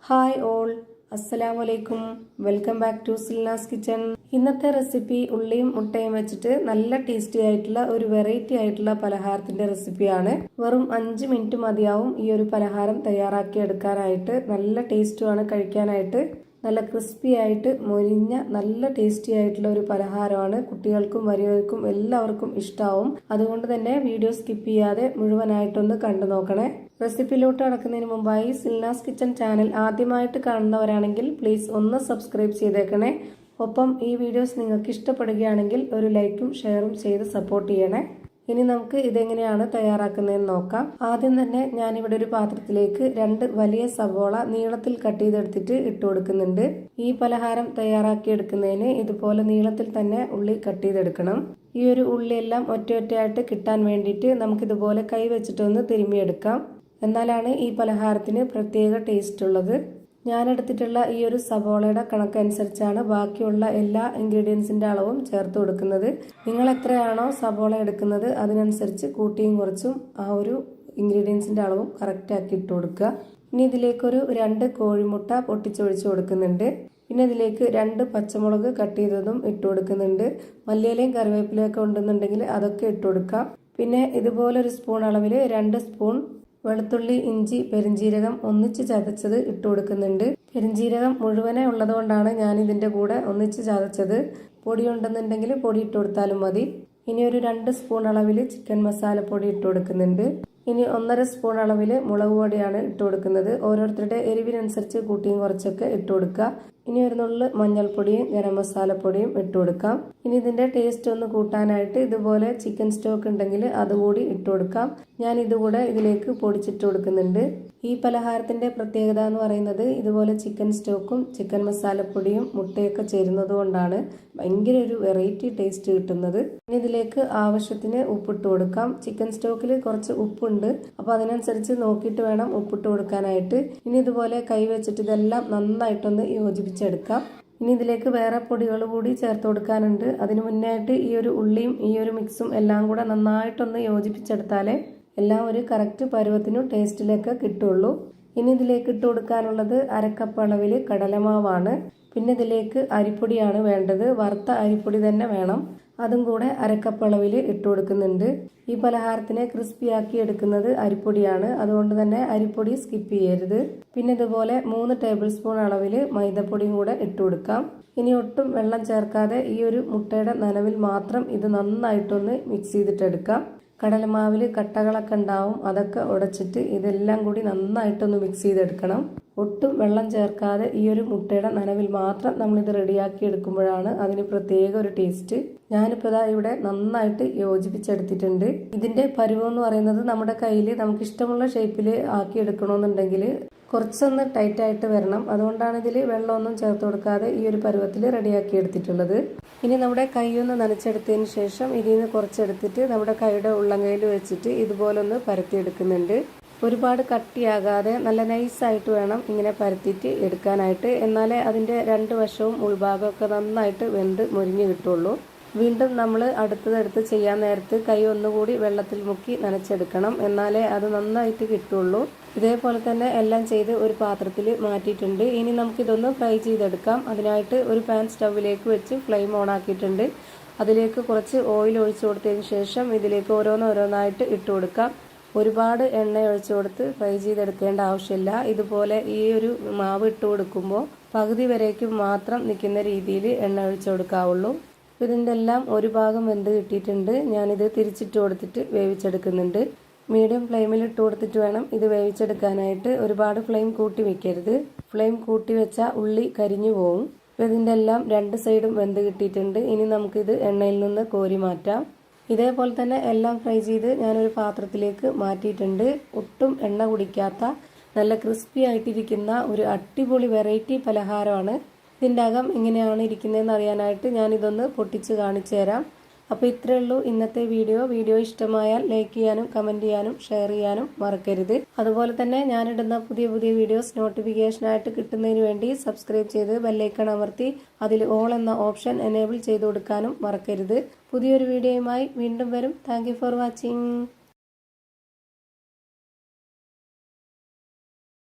Hi all, അസ്സലാമു അലൈക്കും. Welcome back to Silna's kitchen. ഇന്നത്തെ റെസിപ്പി ഉള്ളിയും മുട്ടയും വെച്ചിട്ട് നല്ല ടേസ്റ്റി ആയിട്ടുള്ള ഒരു വെറൈറ്റി ആയിട്ടുള്ള പലഹാരത്തിന്റെ റെസിപ്പിയാണ്. വെറും 5 മിനിറ്റ് മതിയാവും ഈ ഒരു പലഹാരം തയ്യാറാക്കി എടുക്കാനായിട്ട്. നല്ല ടേസ്റ്റുമാണ് കഴിക്കാനായിട്ട്. നല്ല ക്രിസ്പി ആയിട്ട് മൊരിഞ്ഞ നല്ല ടേസ്റ്റി ആയിട്ടുള്ള ഒരു പലഹാരമാണ്. കുട്ടികൾക്കും വലിയവർക്കും എല്ലാവർക്കും ഇഷ്ടാവും. അതുകൊണ്ട് തന്നെ വീഡിയോ സ്കിപ്പ് ചെയ്യാതെ മുഴുവനായിട്ടൊന്ന് കണ്ടു നോക്കണേ. റെസിപ്പിയിലോട്ട് കടക്കുന്നതിന് മുമ്പായി സിൽനാസ് കിച്ചൺ ചാനൽ ആദ്യമായിട്ട് കാണുന്നവരാണെങ്കിൽ പ്ലീസ് ഒന്ന് സബ്സ്ക്രൈബ് ചെയ്തേക്കണേ. ഒപ്പം ഈ വീഡിയോസ് നിങ്ങൾക്ക് ഇഷ്ടപ്പെടുകയാണെങ്കിൽ ഒരു ലൈക്കും ഷെയറും ചെയ്ത് സപ്പോർട്ട് ചെയ്യണേ. ഇനി നമുക്ക് ഇതെങ്ങനെയാണ് തയ്യാറാക്കുന്നതെന്ന് നോക്കാം. ആദ്യം തന്നെ ഞാനിവിടെ ഒരു പാത്രത്തിലേക്ക് 2 വലിയ സവോള നീളത്തിൽ കട്ട് ചെയ്തെടുത്തിട്ട് ഇട്ട് കൊടുക്കുന്നുണ്ട്. ഈ പലഹാരം തയ്യാറാക്കി എടുക്കുന്നതിന് ഇതുപോലെ നീളത്തിൽ തന്നെ ഉള്ളി കട്ട് ചെയ്തെടുക്കണം. ഈ ഒരു ഉള്ളിയെല്ലാം ഒറ്റയായിട്ട് കിട്ടാൻ വേണ്ടിയിട്ട് നമുക്കിതുപോലെ കൈ വെച്ചിട്ടൊന്ന് തിരുമ്മിയെടുക്കാം. എന്നാലാണ് ഈ പലഹാരത്തിന് പ്രത്യേക ടേസ്റ്റ് ഉള്ളത്. ഞാനെടുത്തിട്ടുള്ള ഈ ഒരു സവോളയുടെ കണക്കനുസരിച്ചാണ് ബാക്കിയുള്ള എല്ലാ ഇൻഗ്രീഡിയൻസിൻ്റെ അളവും ചേർത്ത് കൊടുക്കുന്നത്. നിങ്ങൾ എത്രയാണോ സവോള എടുക്കുന്നത് അതിനനുസരിച്ച് കൂട്ടിയും കുറച്ചും ആ ഒരു ഇൻഗ്രീഡിയൻസിൻ്റെ അളവും കറക്റ്റാക്കി ഇട്ട് കൊടുക്കുക. ഇനി ഇതിലേക്കൊരു 2 കോഴിമുട്ട പൊട്ടിച്ചൊഴിച്ച് കൊടുക്കുന്നുണ്ട്. പിന്നെ ഇതിലേക്ക് 2 പച്ചമുളക് കട്ട് ചെയ്തതും ഇട്ട് കൊടുക്കുന്നുണ്ട്. മല്ലിയിലയും കറിവേപ്പിലയും ഒക്കെ ഉണ്ടെന്നുണ്ടെങ്കിൽ അതൊക്കെ ഇട്ട് കൊടുക്കാം. പിന്നെ ഇതുപോലെ ഒരു സ്പൂൺ അളവിൽ 2 സ്പൂൺ വെളുത്തുള്ളി, ഇഞ്ചി, പെരിഞ്ജീരകം ഒന്നിച്ച് ചതച്ചത് ഇട്ട് കൊടുക്കുന്നുണ്ട്. പെരിഞ്ജീരകം മുഴുവനെ ഉള്ളതുകൊണ്ടാണ് ഞാൻ ഇതിൻ്റെ കൂടെ ഒന്നിച്ച് ചതച്ചത്. പൊടി ഉണ്ടെന്നുണ്ടെങ്കിൽ പൊടി ഇട്ട് കൊടുത്താലും മതി. ഇനി ഒരു 2 സ്പൂൺ അളവിൽ ചിക്കൻ മസാലപ്പൊടി ഇട്ട് കൊടുക്കുന്നുണ്ട്. ഇനി 1.5 സ്പൂൺ അളവിൽ മുളക് പൊടിയാണ് ഇട്ട് കൊടുക്കുന്നത്. ഓരോരുത്തരുടെ എരിവിനനുസരിച്ച് കൂട്ടിയും കുറച്ചൊക്കെ ഇട്ട് കൊടുക്കുക. ഇനി ഒരു നുള്ള് മഞ്ഞൾപ്പൊടിയും ഗരം മസാലപ്പൊടിയും ഇട്ട് കൊടുക്കാം. ഇനി ഇതിൻ്റെ ടേസ്റ്റ് ഒന്ന് കൂട്ടാനായിട്ട് ഇതുപോലെ ചിക്കൻ സ്റ്റോക്ക് ഉണ്ടെങ്കിൽ അതുകൂടി ഇട്ട് കൊടുക്കാം. ഞാൻ ഇതുകൂടെ ഇതിലേക്ക് പൊടിച്ചിട്ട് കൊടുക്കുന്നുണ്ട്. ഈ പലഹാരത്തിൻ്റെ പ്രത്യേകത എന്ന് പറയുന്നത് ഇതുപോലെ ചിക്കൻ സ്റ്റോക്കും ചിക്കൻ മസാലപ്പൊടിയും മുട്ടയൊക്കെ ചേരുന്നത് കൊണ്ടാണ് ഭയങ്കര ഒരു വെറൈറ്റി ടേസ്റ്റ് കിട്ടുന്നത്. ഇനി ഇതിലേക്ക് ആവശ്യത്തിന് ഉപ്പിട്ട് കൊടുക്കാം. ചിക്കൻ സ്റ്റോക്കിൽ കുറച്ച് ഉപ്പുണ്ട്, അപ്പോൾ അതിനനുസരിച്ച് നോക്കിയിട്ട് വേണം ഉപ്പിട്ട് കൊടുക്കാനായിട്ട്. ഇനി ഇതുപോലെ കൈ വെച്ചിട്ട് ഇതെല്ലാം നന്നായിട്ടൊന്ന് യോജിപ്പിച്ചെടുക്കാം. ഇനി ഇതിലേക്ക് വേറെ പൊടികൾ കൂടി ചേർത്ത് കൊടുക്കാനുണ്ട്. അതിന് മുന്നായിട്ട് ഈ ഒരു ഉള്ളിയും ഈ ഒരു മിക്സും എല്ലാം കൂടെ നന്നായിട്ടൊന്ന് യോജിപ്പിച്ചെടുത്താലേ എല്ലാം ഒരു കറക്റ്റ് പരുവത്തിനും ടേസ്റ്റിലൊക്കെ കിട്ടുള്ളൂ. ഇനി ഇതിലേക്ക് ഇട്ട് കൊടുക്കാനുള്ളത് 1/2 കപ്പ് അളവിൽ കടലമാവാണ്. പിന്നെ ഇതിലേക്ക് അരിപ്പൊടിയാണ് വേണ്ടത്. വറുത്ത അരിപ്പൊടി തന്നെ വേണം. അതും കൂടെ 1/2 കപ്പ് അളവിൽ ഇട്ട് കൊടുക്കുന്നുണ്ട്. ഈ പലഹാരത്തിനെ ക്രിസ്പി ആക്കി എടുക്കുന്നത് അരിപ്പൊടിയാണ്. അതുകൊണ്ട് തന്നെ അരിപ്പൊടി സ്കിപ്പ് ചെയ്യരുത്. പിന്നെ ഇതുപോലെ 3 ടേബിൾ സ്പൂൺ അളവിൽ മൈദപ്പൊടിയും കൂടെ ഇട്ട് കൊടുക്കാം. ഇനി ഒട്ടും വെള്ളം ചേർക്കാതെ ഈ ഒരു മുട്ടയുടെ നനവിൽ മാത്രം ഇത് നന്നായിട്ടൊന്ന് മിക്സ് ചെയ്തിട്ടെടുക്കാം. കടലമാവിൽ കട്ടകളൊക്കെ ഉണ്ടാവും, അതൊക്കെ ഉടച്ചിട്ട് ഇതെല്ലാം കൂടി നന്നായിട്ടൊന്ന് മിക്സ് ചെയ്തെടുക്കണം. ഒട്ടും വെള്ളം ചേർക്കാതെ ഈ ഒരു മുട്ടയുടെ നനവിൽ മാത്രം നമ്മളിത് റെഡിയാക്കി എടുക്കുമ്പോഴാണ് അതിന് പ്രത്യേക ഒരു ടേസ്റ്റ്. ഞാനിപ്പോൾ ഇതാ ഇവിടെ നന്നായിട്ട് യോജിപ്പിച്ചെടുത്തിട്ടുണ്ട്. ഇതിൻ്റെ പരുവം എന്ന് പറയുന്നത് നമ്മുടെ കയ്യിൽ നമുക്ക് ഇഷ്ടമുള്ള ഷേപ്പിൽ ആക്കി എടുക്കണമെന്നുണ്ടെങ്കിൽ കുറച്ചൊന്ന് ടൈറ്റായിട്ട് വരണം. അതുകൊണ്ടാണ് ഇതിൽ വെള്ളമൊന്നും ചേർത്ത് കൊടുക്കാതെ ഈ ഒരു പരുവത്തിൽ റെഡിയാക്കി എടുത്തിട്ടുള്ളത്. ഇനി നമ്മുടെ കൈ ഒന്ന് നനച്ചെടുത്തതിന് ശേഷം ഇതിൽ നിന്ന് കുറച്ചെടുത്തിട്ട് നമ്മുടെ കൈയുടെ ഉള്ളങ്കയിൽ വെച്ചിട്ട് ഇതുപോലെ ഒന്ന് പരത്തിയെടുക്കുന്നുണ്ട്. ഒരുപാട് കട്ടിയാകാതെ നല്ല നൈസായിട്ട് വേണം ഇങ്ങനെ പരത്തിയിട്ട് എടുക്കാനായിട്ട്. എന്നാലേ അതിൻ്റെ 2 വശവും ഉൾഭാഗമൊക്കെ നന്നായിട്ട് വെന്ത് മുരിഞ്ഞ് കിട്ടുള്ളൂ. വീണ്ടും നമ്മൾ അടുത്തതെടുത്ത് ചെയ്യാൻ നേരത്ത് കൈ ഒന്നുകൂടി വെള്ളത്തിൽ മുക്കി നനച്ചെടുക്കണം. എന്നാലേ അത് നന്നായിട്ട് കിട്ടുള്ളൂ. ഇതേപോലെ തന്നെ എല്ലാം ചെയ്ത് ഒരു പാത്രത്തിൽ മാറ്റിയിട്ടുണ്ട്. ഇനി നമുക്കിതൊന്ന് ഫ്രൈ ചെയ്തെടുക്കാം. അതിനായിട്ട് ഒരു പാൻ സ്റ്റൗവിലേക്ക് വെച്ച് ഫ്ലെയിം ഓൺ ആക്കിയിട്ടുണ്ട്. അതിലേക്ക് കുറച്ച് ഓയിൽ ഒഴിച്ചു കൊടുത്തതിന് ശേഷം ഇതിലേക്ക് ഓരോന്നായിട്ട് ഇട്ട് കൊടുക്കാം. ഒരുപാട് എണ്ണ ഒഴിച്ചു കൊടുത്ത് ഫ്രൈ ചെയ്തെടുക്കേണ്ട ആവശ്യമില്ല. ഇതുപോലെ ഈ ഒരു മാവ് ഇട്ട് കൊടുക്കുമ്പോൾ പകുതി വരേക്കും മാത്രം നിൽക്കുന്ന രീതിയിൽ എണ്ണ ഒഴിച്ചു കൊടുക്കാവുള്ളൂ. ഇതിൻ്റെ എല്ലാം ഒരു ഭാഗം വെന്ത് കിട്ടിയിട്ടുണ്ട്. ഞാനിത് തിരിച്ചിട്ട് കൊടുത്തിട്ട് വേവിച്ചെടുക്കുന്നുണ്ട്. മീഡിയം ഫ്ലെയിമിൽ ഇട്ട് കൊടുത്തിട്ട് വേണം ഇത് വേവിച്ചെടുക്കാനായിട്ട്. ഒരുപാട് ഫ്ലെയിം കൂട്ടി വെക്കരുത്. ഫ്ലെയിം കൂട്ടി വെച്ചാൽ ഉള്ളി കരിഞ്ഞു പോകും. ഇതിൻ്റെ എല്ലാം 2 സൈഡും വെന്ത് കിട്ടിയിട്ടുണ്ട്. ഇനി നമുക്കിത് എണ്ണയിൽ നിന്ന് കോരി മാറ്റാം. ഇതേപോലെ തന്നെ എല്ലാം ഫ്രൈ ചെയ്ത് ഞാനൊരു പാത്രത്തിലേക്ക് മാറ്റിയിട്ടുണ്ട്. ഒട്ടും എണ്ണ കുടിക്കാത്ത നല്ല ക്രിസ്പി ആയിട്ടിരിക്കുന്ന ഒരു അടിപൊളി വെറൈറ്റി പലഹാരമാണ്. ഇതിൻ്റെ അകം എങ്ങനെയാണ് ഇരിക്കുന്നതെന്ന് അറിയാനായിട്ട് ഞാനിതൊന്ന് പൊട്ടിച്ച് കാണിച്ചു തരാം. അപ്പോൾ ഇത്രയേ ഉള്ളൂ ഇന്നത്തെ വീഡിയോ ഇഷ്ടമായാൽ ലൈക്ക് ചെയ്യാനും കമൻറ്റ് ചെയ്യാനും ഷെയർ ചെയ്യാനും മറക്കരുത്. അതുപോലെ തന്നെ ഞാനിടുന്ന പുതിയ വീഡിയോസ് നോട്ടിഫിക്കേഷനായിട്ട് കിട്ടുന്നതിന് വേണ്ടി സബ്സ്ക്രൈബ് ചെയ്ത് ബെല്ലൈക്കൺ അമർത്തി അതിൽ ഓൾ എന്ന ഓപ്ഷൻ എനേബിൾ ചെയ്ത് കൊടുക്കാനും മറക്കരുത്. പുതിയൊരു വീഡിയോയുമായി വീണ്ടും വരും. Thank you for watching.